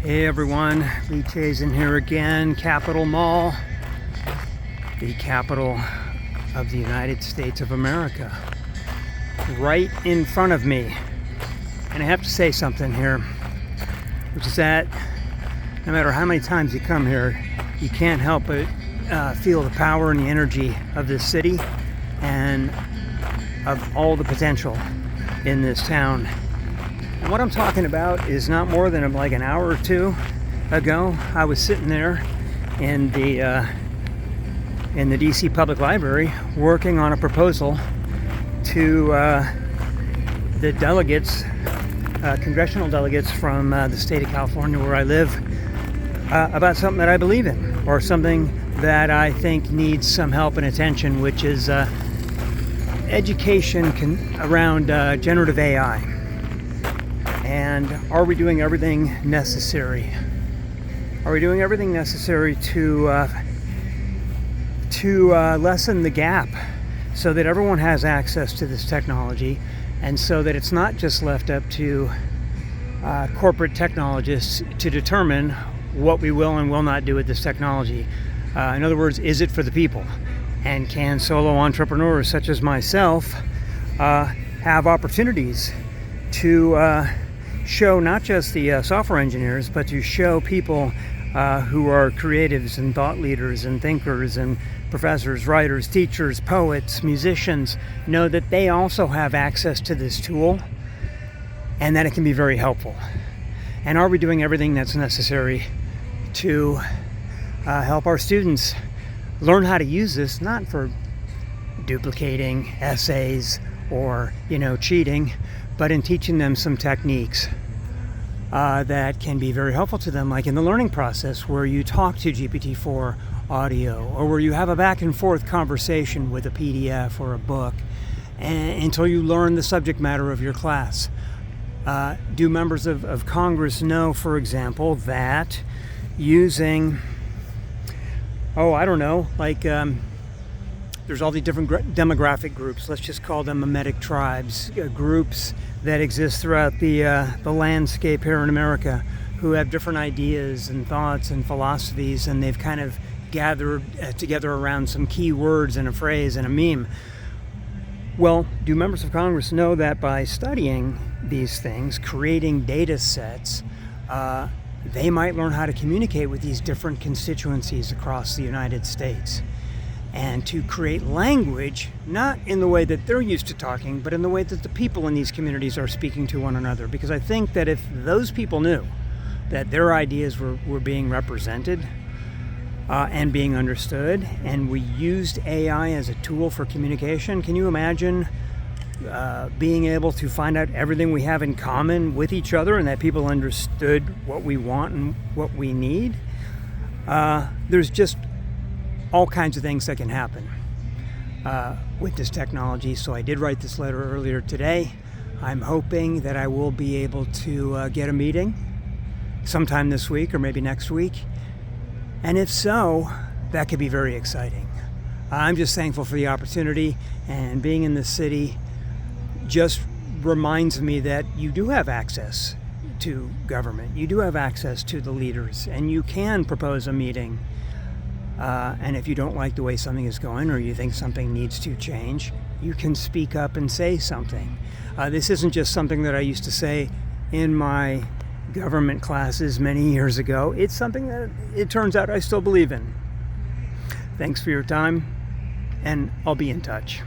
Hey everyone, Lee Chazen here again, Capitol Mall, the capital of the United States of America, right in front of me. And I have to say something here, which is that no matter how many times you come here, you can't help but feel the power and the energy of this city and of all the potential in this town. And what I'm talking about is not more than like an hour or two ago, I was sitting there in the DC Public Library working on a proposal to the delegates, congressional delegates from the state of California where I live, about something that I believe in, or something that I think needs some help and attention, which is education around generative AI. And are we doing everything necessary? Are we doing everything necessary to lessen the gap so that everyone has access to this technology, and so that it's not just left up to corporate technologists to determine what we will and will not do with this technology? In other words, is it for the people? And can solo entrepreneurs such as myself have opportunities to show not just the software engineers, but to show people who are creatives and thought leaders and thinkers and professors, writers, teachers, poets, musicians, know that they also have access to this tool and that it can be very helpful? And are we doing everything that's necessary to help our students learn how to use this, not for duplicating essays or, cheating, but in teaching them some techniques that can be very helpful to them, like in the learning process where you talk to GPT-4 audio, or where you have a back and forth conversation with a PDF or a book until you learn the subject matter of your class. Do members of Congress know, for example, that using, there's all the different demographic groups, let's just call them mimetic tribes, groups that exist throughout the landscape here in America, who have different ideas and thoughts and philosophies, and they've kind of gathered together around some key words and a phrase and a meme. Well, do members of Congress know that by studying these things, creating data sets, they might learn how to communicate with these different constituencies across the United States, and to create language, not in the way that they're used to talking, but in the way that the people in these communities are speaking to one another? Because I think that if those people knew that their ideas were being represented and being understood, and we used AI as a tool for communication, can you imagine being able to find out everything we have in common with each other, and that people understood what we want and what we need? There's just all kinds of things that can happen with this technology. So I did write this letter earlier today. I'm hoping that I will be able to get a meeting sometime this week or maybe next week. And if so, that could be very exciting. I'm just thankful for the opportunity, and being in this city just reminds me that you do have access to government. You do have access to the leaders, and you can propose a meeting. And if you don't like the way something is going, or you think something needs to change, you can speak up and say something. This isn't just something that I used to say in my government classes many years ago. It's something that it turns out I still believe in. Thanks for your time, and I'll be in touch.